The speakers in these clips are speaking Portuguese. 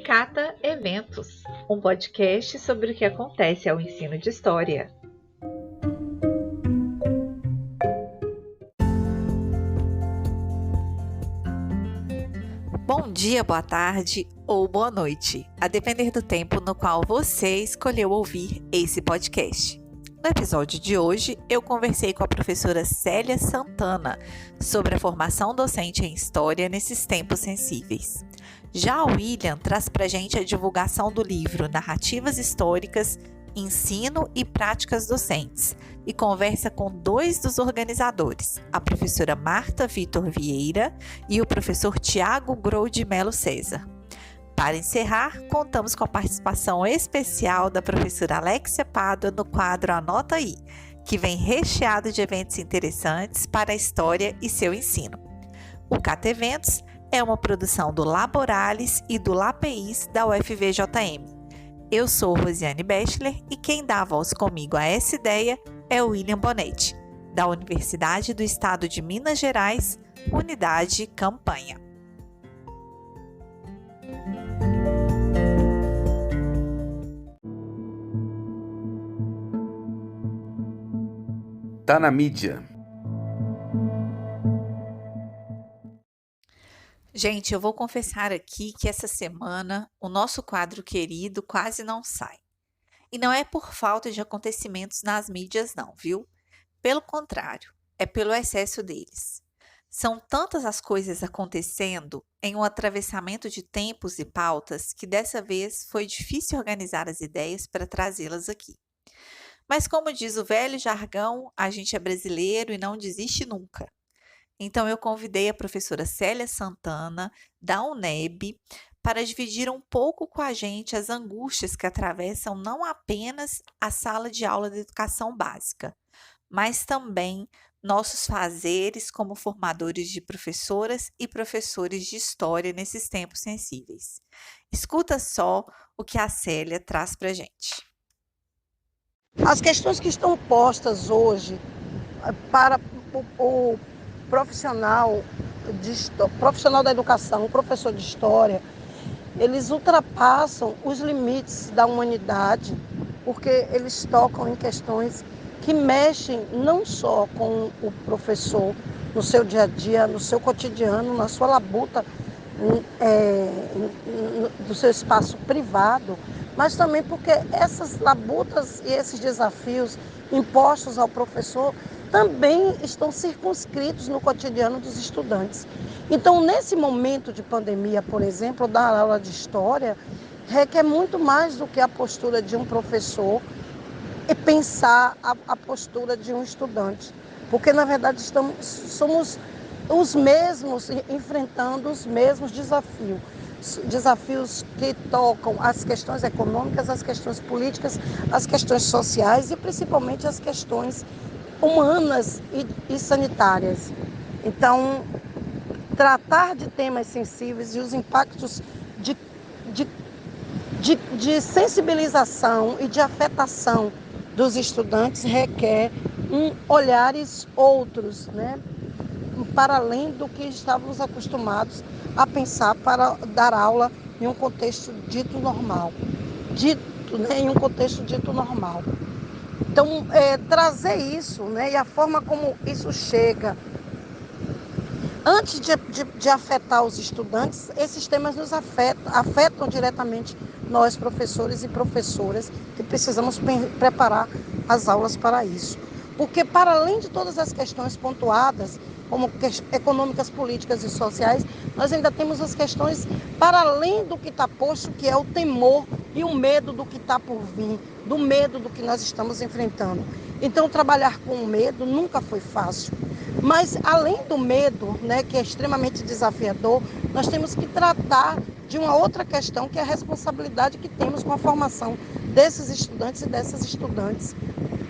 Cata Eventos, um podcast sobre o que acontece ao ensino de história. Bom dia, boa tarde ou boa noite, a depender do tempo no qual você escolheu ouvir esse podcast. No episódio de hoje, eu conversei com a professora Célia Santana sobre a formação docente em História nesses tempos sensíveis. Já o William traz para a gente a divulgação do livro Narrativas Históricas, Ensino e Práticas Docentes e conversa com dois dos organizadores, a professora Marta Vitor Vieira e o professor Tiago Grou de Melo César. Para encerrar, contamos com a participação especial da professora Alexia Pádua no quadro Anota Aí, que vem recheado de eventos interessantes para a história e seu ensino. O Cata Eventos é uma produção do Laboralis e do LAPEIS da UFVJM. Eu sou Rosiane Bechler e quem dá a voz comigo a essa ideia é o William Bonetti, da Universidade do Estado de Minas Gerais, Unidade Campanha. Tá na mídia. Gente, eu vou confessar aqui que essa semana o nosso quadro querido quase não sai. E não é por falta de acontecimentos nas mídias não, viu? Pelo contrário, é pelo excesso deles. São tantas as coisas acontecendo em um atravessamento de tempos e pautas que dessa vez foi difícil organizar as ideias para trazê-las aqui. Mas como diz o velho jargão, a gente é brasileiro e não desiste nunca. Então eu convidei a professora Célia Santana, da UNEB, para dividir um pouco com a gente as angústias que atravessam não apenas a sala de aula da educação básica, mas também nossos fazeres como formadores de professoras e professores de história nesses tempos sensíveis. Escuta só o que a Célia traz para a gente. As questões que estão postas hoje para o profissional da educação, o professor de história, eles ultrapassam os limites da humanidade, porque eles tocam em questões que mexem não só com o professor no seu dia a dia, no seu cotidiano, na sua labuta, do seu espaço privado, mas também porque essas labutas e esses desafios impostos ao professor também estão circunscritos no cotidiano dos estudantes. Então, nesse momento de pandemia, por exemplo, dar aula de história requer muito mais do que a postura de um professor e pensar a postura de um estudante, porque, na verdade, somos os mesmos enfrentando os mesmos desafios que tocam as questões econômicas, as questões políticas, as questões sociais e principalmente as questões humanas e sanitárias. Então, tratar de temas sensíveis e os impactos de sensibilização e de afetação dos estudantes requer olhares outros, né? Para além do que estávamos acostumados a pensar para dar aula em um contexto dito normal. Em um contexto dito normal. Então, trazer isso, né, e a forma como isso chega, antes de afetar os estudantes, esses temas nos afetam diretamente nós, professores e professoras, que precisamos preparar as aulas para isso. Porque, para além de todas as questões pontuadas, como econômicas, políticas e sociais, nós ainda temos as questões para além do que está posto, que é o temor e o medo do que está por vir, do medo do que nós estamos enfrentando. Então, trabalhar com o medo nunca foi fácil. Mas, além do medo, né, que é extremamente desafiador, nós temos que tratar de uma outra questão, que é a responsabilidade que temos com a formação desses estudantes e dessas estudantes,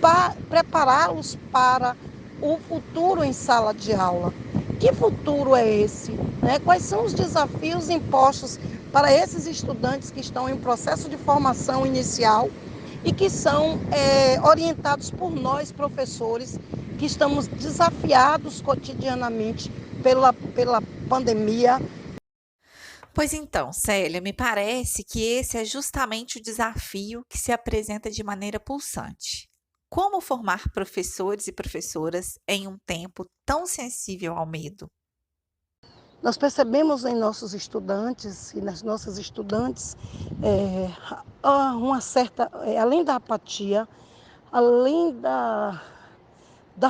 para prepará-los para o futuro em sala de aula. Que futuro é esse? Né? Quais são os desafios impostos para esses estudantes que estão em processo de formação inicial e que são orientados por nós, professores, que estamos desafiados cotidianamente pela pandemia. Pois então, Célia, me parece que esse é justamente o desafio que se apresenta de maneira pulsante. Como formar professores e professoras em um tempo tão sensível ao medo? Nós percebemos em nossos estudantes e nas nossas estudantes é, uma certa, além da apatia, além da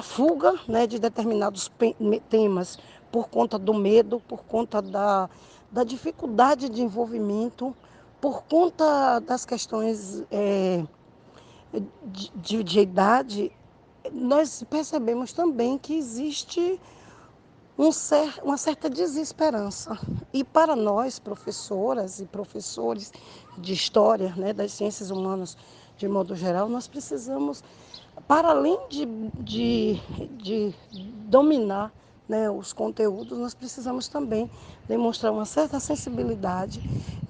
fuga, né, de determinados temas por conta do medo, por conta da dificuldade de envolvimento, por conta das questões de idade, nós percebemos também que existe uma certa desesperança. E para nós, professoras e professores de história, né, das ciências humanas de modo geral, nós precisamos, para além de dominar, né, os conteúdos, nós precisamos também demonstrar uma certa sensibilidade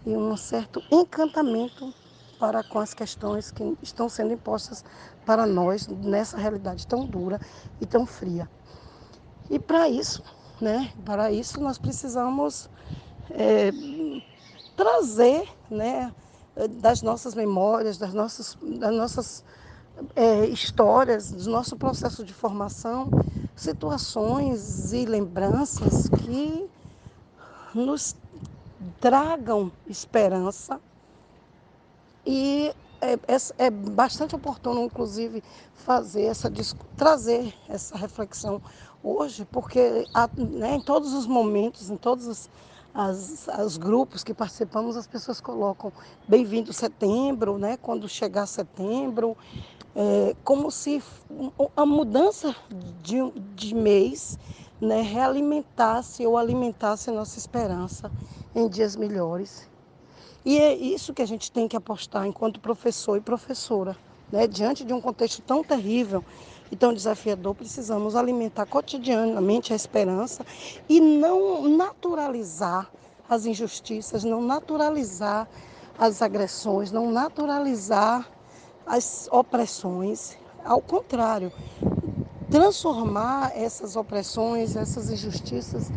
e um certo encantamento para com as questões que estão sendo impostas para nós nessa realidade tão dura e tão fria. E para isso nós precisamos trazer, né, das nossas memórias, das nossas histórias, do nosso processo de formação, situações e lembranças que nos tragam esperança. E é bastante oportuno, inclusive, trazer essa reflexão hoje, porque né, em todos os momentos, em todos os grupos que participamos, as pessoas colocam bem-vindo setembro, né, quando chegar setembro, como se a mudança de mês, né, realimentasse ou alimentasse a nossa esperança em dias melhores. E é isso que a gente tem que apostar enquanto professor e professora, né? Diante de um contexto tão terrível e tão desafiador, precisamos alimentar cotidianamente a esperança e não naturalizar as injustiças, não naturalizar as agressões, não naturalizar as opressões. Ao contrário, transformar essas opressões, essas injustiças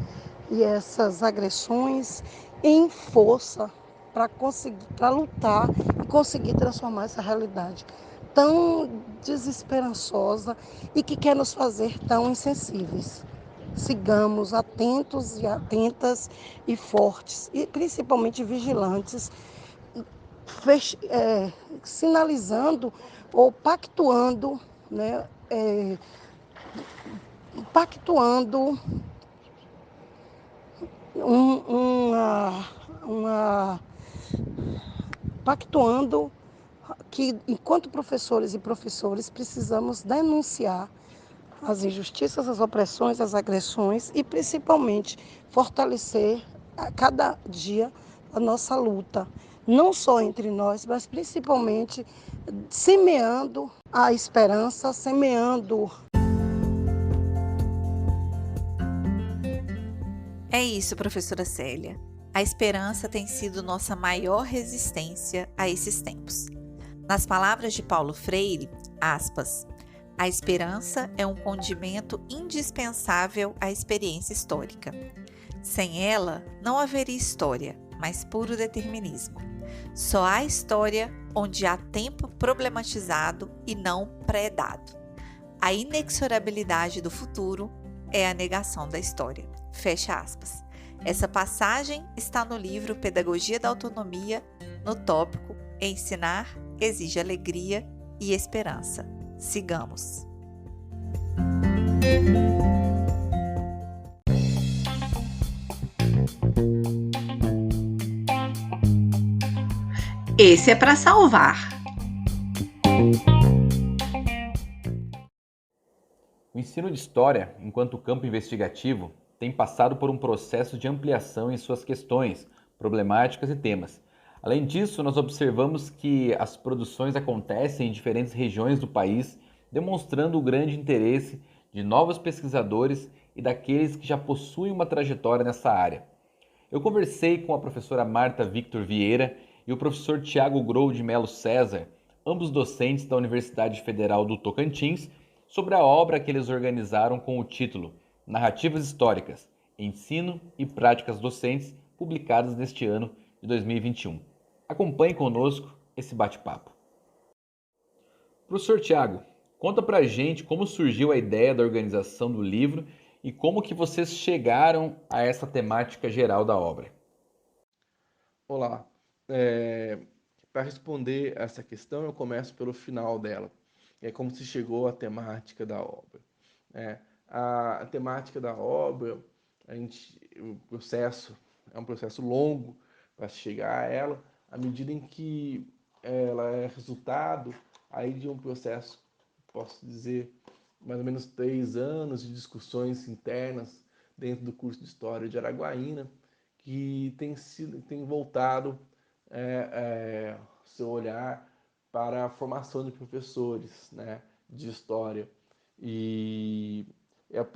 e essas agressões em força para lutar e conseguir transformar essa realidade tão desesperançosa e que quer nos fazer tão insensíveis. Sigamos atentos e atentas e fortes e principalmente vigilantes, sinalizando ou pactuando, né, pactuando um- uma, uma pactuando que, enquanto professores e professores, precisamos denunciar as injustiças, as opressões, as agressões e, principalmente, fortalecer a cada dia a nossa luta, não só entre nós, mas principalmente semeando a esperança, semeando. É isso, professora Célia. A esperança tem sido nossa maior resistência a esses tempos. Nas palavras de Paulo Freire, aspas, a esperança é um condimento indispensável à experiência histórica. Sem ela, não haveria história, mas puro determinismo. Só há história onde há tempo problematizado e não pré-dado. A inexorabilidade do futuro é a negação da história. Fecha aspas. Essa passagem está no livro Pedagogia da Autonomia, no tópico Ensinar exige alegria e esperança. Sigamos. Esse é para salvar. O ensino de história, enquanto campo investigativo, tem passado por um processo de ampliação em suas questões, problemáticas e temas. Além disso, nós observamos que as produções acontecem em diferentes regiões do país, demonstrando o grande interesse de novos pesquisadores e daqueles que já possuem uma trajetória nessa área. Eu conversei com a professora Marta Victor Vieira e o professor Tiago Grou de Melo César, ambos docentes da Universidade Federal do Tocantins, sobre a obra que eles organizaram com o título Narrativas Históricas, Ensino e Práticas Docentes publicadas neste ano de 2021. Acompanhe conosco esse bate-papo. Professor Tiago, conta pra gente como surgiu a ideia da organização do livro e como que vocês chegaram a essa temática geral da obra. Olá. Para responder essa questão, eu começo pelo final dela. É como se chegou à temática da obra. A temática da obra, o processo é um processo longo para chegar a ela, à medida em que ela é resultado aí de um processo, posso dizer, mais ou menos 3 anos de discussões internas dentro do curso de História de Araguaína, que tem voltado seu olhar para a formação de professores, né, de história. E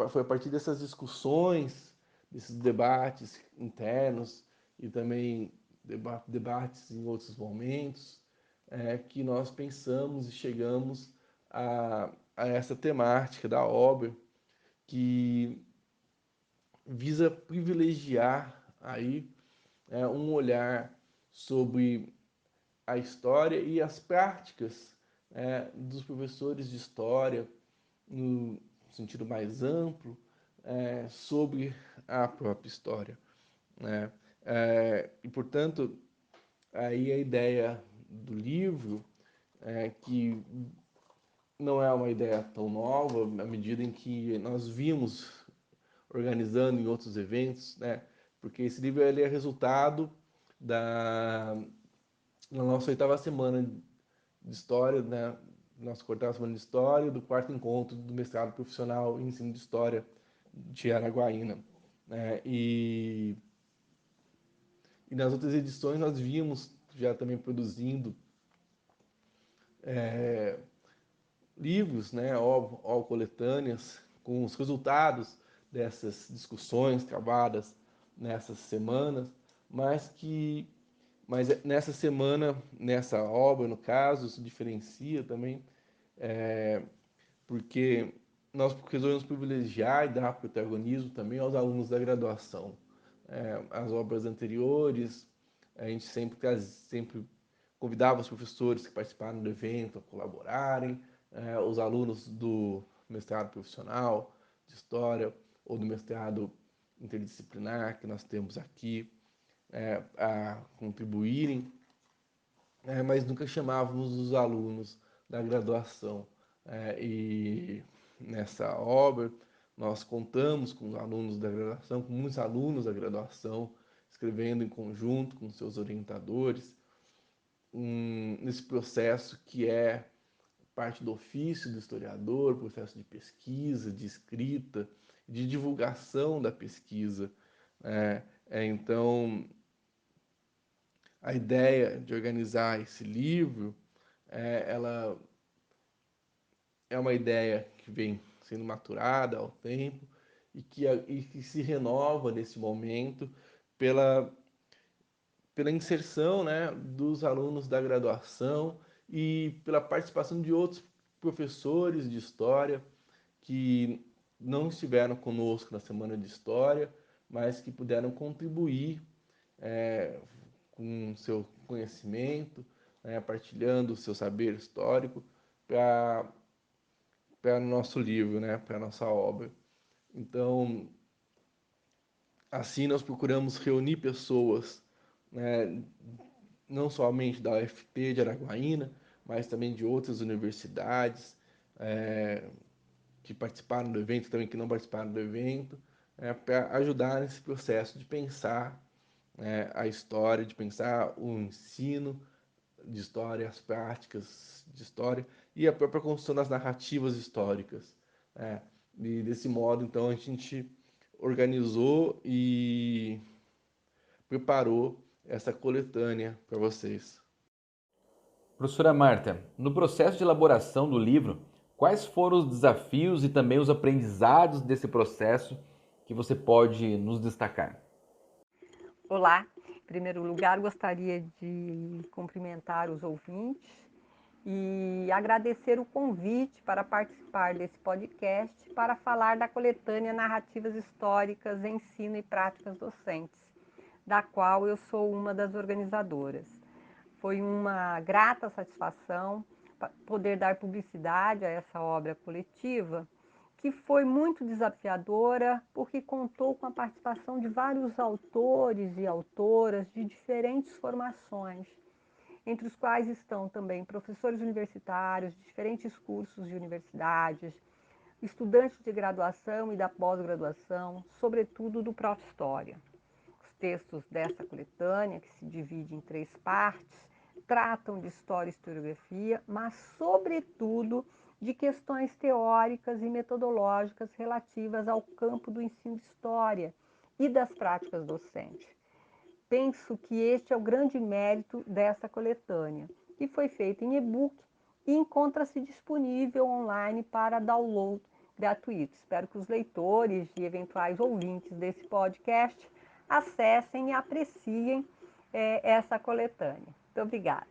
foi a partir dessas discussões, desses debates internos e também debates em outros momentos, que nós pensamos e chegamos a essa temática da obra, que visa privilegiar aí um olhar sobre a história e as práticas dos professores de história, no sentido mais amplo, sobre a própria história, né? E, portanto, aí a ideia do livro, que não é uma ideia tão nova, à medida em que nós vimos organizando em outros eventos, né? Porque esse livro ele é resultado na nossa 8ª semana de história, né? Nossa 8ª semana de história, do 4º encontro do mestrado profissional em ensino de história de Araguaína, né? E nas outras edições nós vimos já também produzindo livros, né, ou coletâneas, com os resultados dessas discussões travadas nessas semanas, mas nessa semana, nessa obra, no caso, se diferencia também, porque nós resolvemos privilegiar e dar protagonismo também aos alunos da graduação. As obras anteriores, a gente sempre convidava os professores que participaram do evento a colaborarem, os alunos do mestrado profissional de História ou do mestrado interdisciplinar que nós temos aqui, a contribuírem, mas nunca chamávamos os alunos da graduação. E nessa obra nós contamos com os alunos da graduação, com muitos alunos da graduação, escrevendo em conjunto com seus orientadores, nesse processo que é parte do ofício do historiador, processo de pesquisa, de escrita, de divulgação da pesquisa. Então, a ideia de organizar esse livro, ela é uma ideia que vem sendo maturada ao tempo e que se renova nesse momento pela inserção, né, dos alunos da graduação e pela participação de outros professores de história que não estiveram conosco na Semana de História, mas que puderam contribuir com seu conhecimento, partilhando o seu saber histórico para o nosso livro, né, para a nossa obra. Então, assim nós procuramos reunir pessoas, né, não somente da UFT de Araguaína, mas também de outras universidades que participaram do evento, também que não participaram do evento, para ajudar nesse processo de pensar a história, de pensar o ensino de história, as práticas de história e a própria construção das narrativas históricas. E desse modo, então, a gente organizou e preparou essa coletânea para vocês. Professora Marta, no processo de elaboração do livro, quais foram os desafios e também os aprendizados desse processo que você pode nos destacar? Olá, em primeiro lugar gostaria de cumprimentar os ouvintes e agradecer o convite para participar desse podcast para falar da coletânea Narrativas Históricas, Ensino e Práticas Docentes, da qual eu sou uma das organizadoras. Foi uma grata satisfação poder dar publicidade a essa obra coletiva, que foi muito desafiadora, porque contou com a participação de vários autores e autoras de diferentes formações, entre os quais estão também professores universitários de diferentes cursos de universidades, estudantes de graduação e da pós-graduação, sobretudo do Prof. História. Os textos dessa coletânea, que se divide em 3 partes, tratam de história e historiografia, mas, sobretudo, de questões teóricas e metodológicas relativas ao campo do ensino de história e das práticas docentes. Penso que este é o grande mérito dessa coletânea, que foi feita em e-book e encontra-se disponível online para download gratuito. Espero que os leitores e eventuais ouvintes desse podcast acessem e apreciem essa coletânea. Muito obrigada.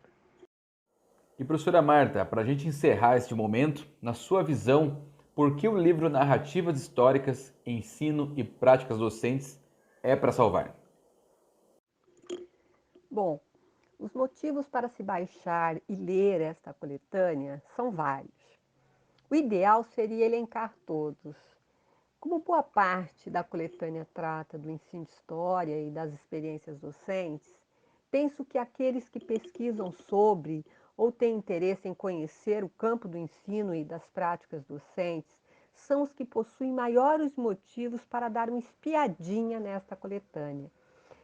E professora Marta, para a gente encerrar este momento, na sua visão, por que o livro Narrativas Históricas, Ensino e Práticas Docentes é para salvar? Bom, os motivos para se baixar e ler esta coletânea são vários. O ideal seria elencar todos. Como boa parte da coletânea trata do ensino de história e das experiências docentes, penso que aqueles que pesquisam sobre ou têm interesse em conhecer o campo do ensino e das práticas docentes são os que possuem maiores motivos para dar uma espiadinha nesta coletânea,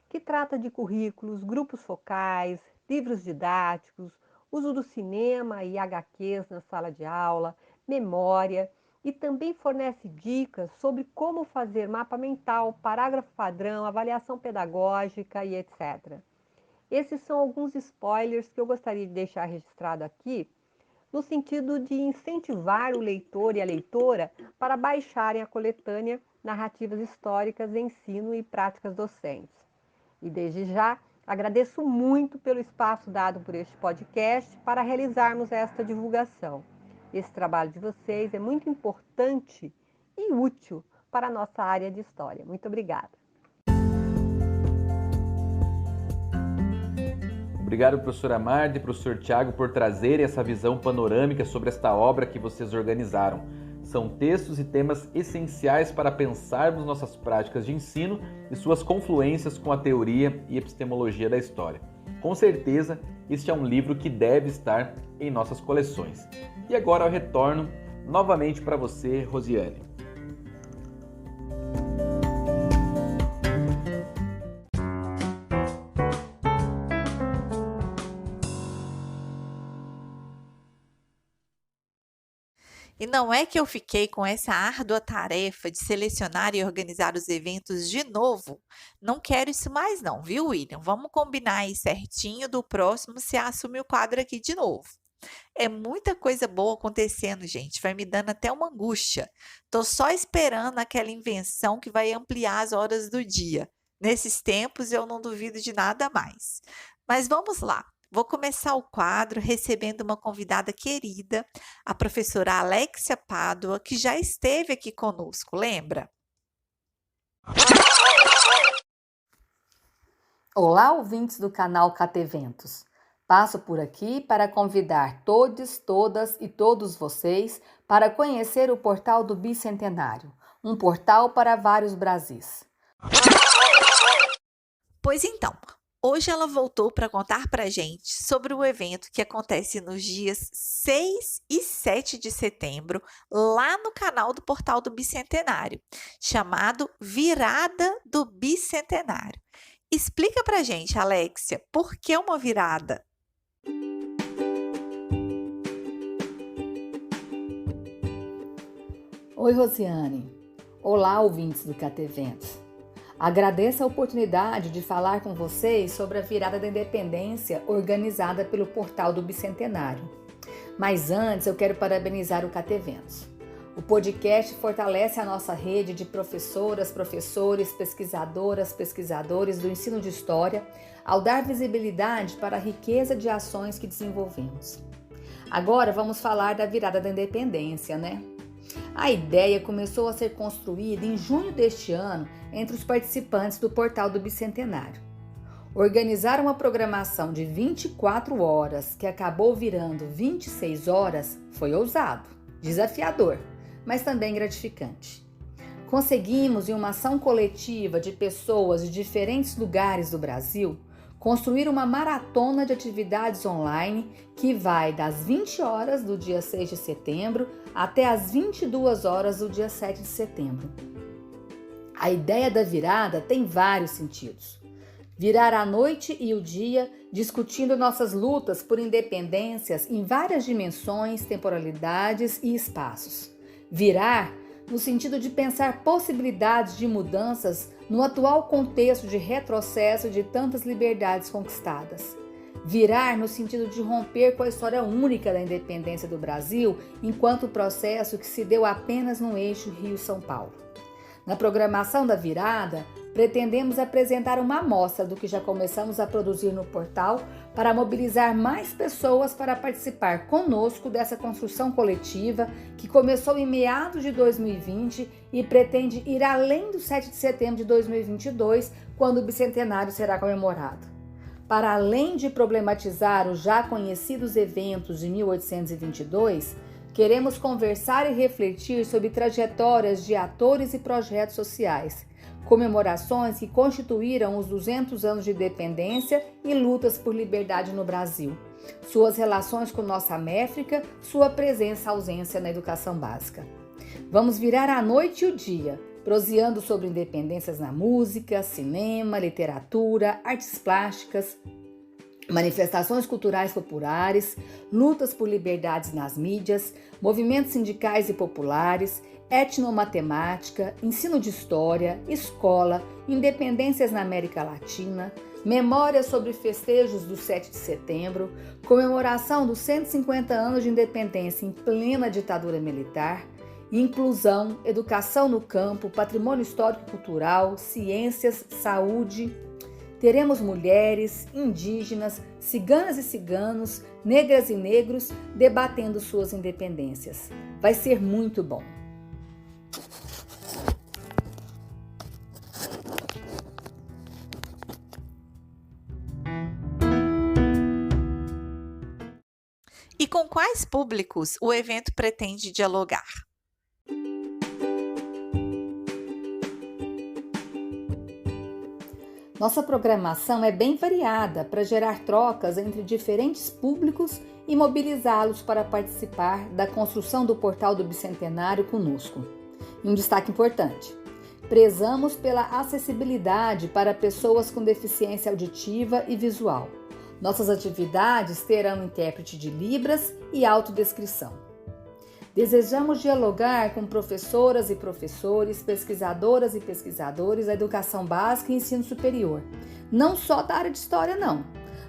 que trata de currículos, grupos focais, livros didáticos, uso do cinema e HQs na sala de aula, memória, e também fornece dicas sobre como fazer mapa mental, parágrafo padrão, avaliação pedagógica e etc. Esses são alguns spoilers que eu gostaria de deixar registrado aqui, no sentido de incentivar o leitor e a leitora para baixarem a coletânea Narrativas Históricas, Ensino e Práticas Docentes. E desde já, agradeço muito pelo espaço dado por este podcast para realizarmos esta divulgação. Esse trabalho de vocês é muito importante e útil para a nossa área de história. Muito obrigada. Obrigado, professora Marta e professor Tiago, por trazerem essa visão panorâmica sobre esta obra que vocês organizaram. São textos e temas essenciais para pensarmos nossas práticas de ensino e suas confluências com a teoria e epistemologia da história. Com certeza, este é um livro que deve estar em nossas coleções. E agora eu retorno novamente para você, Rosiane. E não é que eu fiquei com essa árdua tarefa de selecionar e organizar os eventos de novo. Não quero isso mais não, viu, William? Vamos combinar aí certinho do próximo se assumir o quadro aqui de novo. É muita coisa boa acontecendo, gente. Vai me dando até uma angústia. Tô só esperando aquela invenção que vai ampliar as horas do dia. Nesses tempos eu não duvido de nada mais. Mas vamos lá. Vou começar o quadro recebendo uma convidada querida, a professora Alexia Pádua, que já esteve aqui conosco, lembra? Olá, ouvintes do canal Cateventos. Passo por aqui para convidar todos, todas e todos vocês para conhecer o Portal do Bicentenário, um portal para vários Brasis. Pois então, hoje ela voltou para contar para a gente sobre o evento que acontece nos dias 6 e 7 de setembro, lá no canal do Portal do Bicentenário, chamado Virada do Bicentenário. Explica para a gente, Alexia, por que uma virada? Oi, Rosiane. Olá, ouvintes do Cateventos. Agradeço a oportunidade de falar com vocês sobre a virada da independência organizada pelo Portal do Bicentenário. Mas antes eu quero parabenizar o Cateventos. O podcast fortalece a nossa rede de professoras, professores, pesquisadoras, pesquisadores do ensino de história ao dar visibilidade para a riqueza de ações que desenvolvemos. Agora vamos falar da virada da independência, né? A ideia começou a ser construída em junho deste ano entre os participantes do Portal do Bicentenário. Organizar uma programação de 24 horas que acabou virando 26 horas foi ousado, desafiador, mas também gratificante. Conseguimos, em uma ação coletiva de pessoas de diferentes lugares do Brasil, construir uma maratona de atividades online que vai das 20 horas do dia 6 de setembro até as 22 horas do dia 7 de setembro. A ideia da virada tem vários sentidos. Virar a noite e o dia discutindo nossas lutas por independências em várias dimensões, temporalidades e espaços. Virar no sentido de pensar possibilidades de mudanças no atual contexto de retrocesso de tantas liberdades conquistadas. Virar no sentido de romper com a história única da independência do Brasil enquanto processo que se deu apenas no eixo Rio-São Paulo. Na programação da virada, pretendemos apresentar uma amostra do que já começamos a produzir no portal para mobilizar mais pessoas para participar conosco dessa construção coletiva que começou em meados de 2020 e pretende ir além do 7 de setembro de 2022, quando o bicentenário será comemorado. Para além de problematizar os já conhecidos eventos de 1822, queremos conversar e refletir sobre trajetórias de atores e projetos sociais, comemorações que constituíram os 200 anos de independência e lutas por liberdade no Brasil, suas relações com nossa América, sua presença e ausência na educação básica. Vamos virar a noite e o dia, proseando sobre independências na música, cinema, literatura, artes plásticas, manifestações culturais populares, lutas por liberdades nas mídias, movimentos sindicais e populares, etnomatemática, ensino de história, escola, independências na América Latina, memórias sobre festejos do 7 de setembro, comemoração dos 150 anos de independência em plena ditadura militar, inclusão, educação no campo, patrimônio histórico e cultural, ciências, saúde. Teremos mulheres, indígenas, ciganas e ciganos, negras e negros debatendo suas independências. Vai ser muito bom. E com quais públicos o evento pretende dialogar? Nossa programação é bem variada para gerar trocas entre diferentes públicos e mobilizá-los para participar da construção do Portal do Bicentenário conosco. E um destaque importante: prezamos pela acessibilidade para pessoas com deficiência auditiva e visual. Nossas atividades terão intérprete de Libras e autodescrição. Desejamos dialogar com professoras e professores, pesquisadoras e pesquisadores da educação básica e ensino superior, não só da área de história não,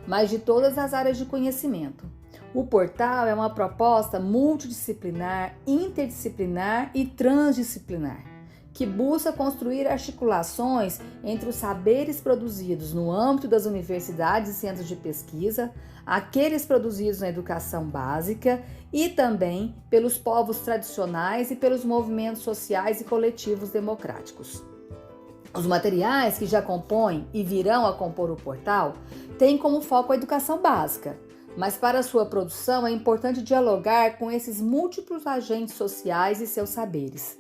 mas de todas as áreas de conhecimento. O portal é uma proposta multidisciplinar, interdisciplinar e transdisciplinar, que busca construir articulações entre os saberes produzidos no âmbito das universidades e centros de pesquisa, aqueles produzidos na educação básica e também pelos povos tradicionais e pelos movimentos sociais e coletivos democráticos. Os materiais que já compõem e virão a compor o portal têm como foco a educação básica, mas para sua produção é importante dialogar com esses múltiplos agentes sociais e seus saberes.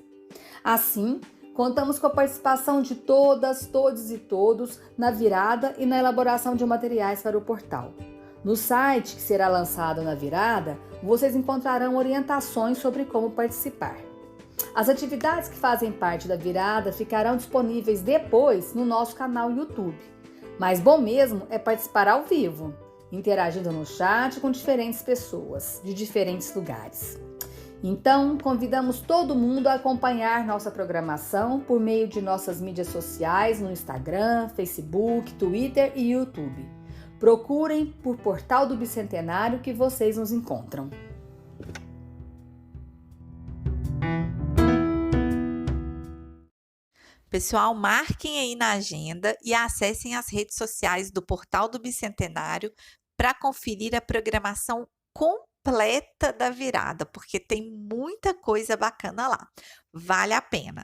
Assim, contamos com a participação de todas, todos e todos na virada e na elaboração de materiais para o portal. No site que será lançado na virada, vocês encontrarão orientações sobre como participar. As atividades que fazem parte da virada ficarão disponíveis depois no nosso canal YouTube. Mas bom mesmo é participar ao vivo, interagindo no chat com diferentes pessoas de diferentes lugares. Então, convidamos todo mundo a acompanhar nossa programação por meio de nossas mídias sociais no Instagram, Facebook, Twitter e YouTube. Procurem por Portal do Bicentenário que vocês nos encontram. Pessoal, marquem aí na agenda e acessem as redes sociais do Portal do Bicentenário para conferir a programação completa da virada, porque tem muita coisa bacana lá. Vale a pena.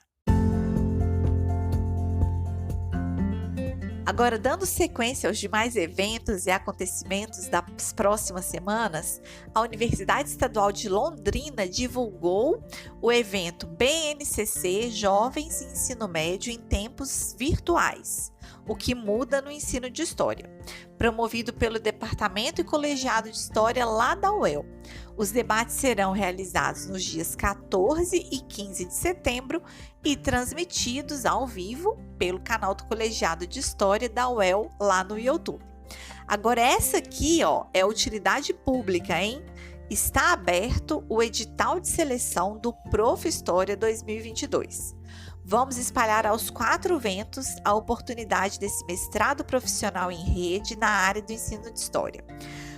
Agora, dando sequência aos demais eventos e acontecimentos das próximas semanas, a Universidade Estadual de Londrina divulgou o evento BNCC Jovens e Ensino Médio em Tempos Virtuais, o que muda no ensino de História, promovido pelo Departamento e Colegiado de História lá da UEL. Os debates serão realizados nos dias 14 e 15 de setembro e transmitidos ao vivo pelo canal do Colegiado de História da UEL lá no YouTube. Agora essa aqui, é utilidade pública, hein? Está aberto o edital de seleção do Prof. História 2022. Vamos espalhar aos 4 ventos a oportunidade desse mestrado profissional em rede na área do ensino de História.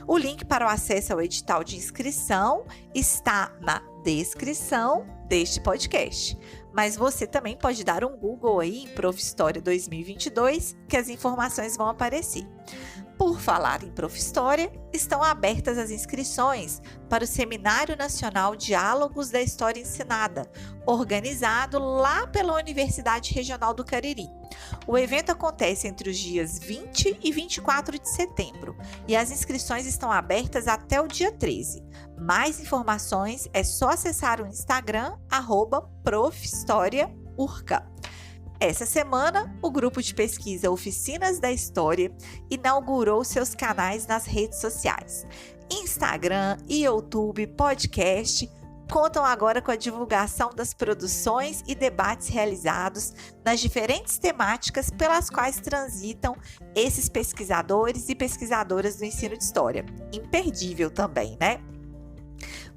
O link para o acesso ao edital de inscrição está na descrição deste podcast. Mas você também pode dar um Google aí em Prof. História 2022, que as informações vão aparecer. Por falar em Prof. História, estão abertas as inscrições para o Seminário Nacional Diálogos da História Ensinada, organizado lá pela Universidade Regional do Cariri. O evento acontece entre os dias 20 e 24 de setembro e as inscrições estão abertas até o dia 13. Mais informações é só acessar o Instagram @profhistoriaurca. Essa semana, o grupo de pesquisa Oficinas da História inaugurou seus canais nas redes sociais. Instagram, YouTube, podcast contam agora com a divulgação das produções e debates realizados nas diferentes temáticas pelas quais transitam esses pesquisadores e pesquisadoras do ensino de história. Imperdível também, né?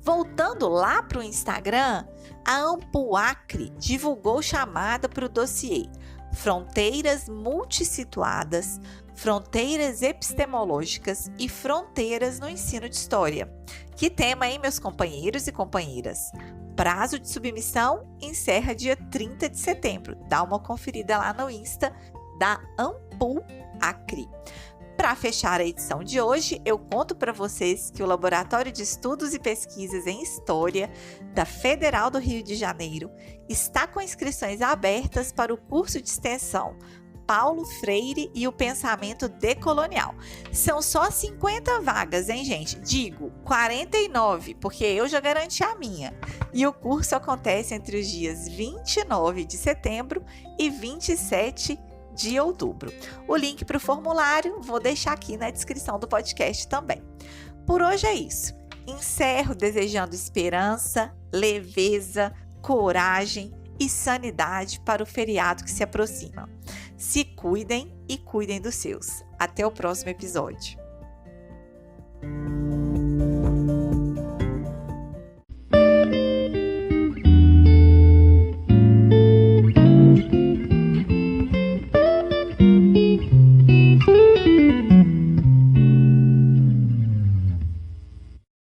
Voltando lá para o Instagram, a Ampuacre divulgou chamada para o dossiê Fronteiras Multissituadas, Fronteiras Epistemológicas e Fronteiras no Ensino de História. Que tema, hein, meus companheiros e companheiras? Prazo de submissão encerra dia 30 de setembro. Dá uma conferida lá no Insta da Ampuacre. Para fechar a edição de hoje, eu conto para vocês que o Laboratório de Estudos e Pesquisas em História da Federal do Rio de Janeiro está com inscrições abertas para o curso de extensão Paulo Freire e o Pensamento Decolonial. São só 50 vagas, hein, gente? Digo, 49, porque eu já garanti a minha. E o curso acontece entre os dias 29 de setembro e 27 de outubro. O link para o formulário vou deixar aqui na descrição do podcast também. Por hoje é isso. Encerro desejando esperança, leveza, coragem e sanidade para o feriado que se aproxima. Se cuidem e cuidem dos seus. Até o próximo episódio.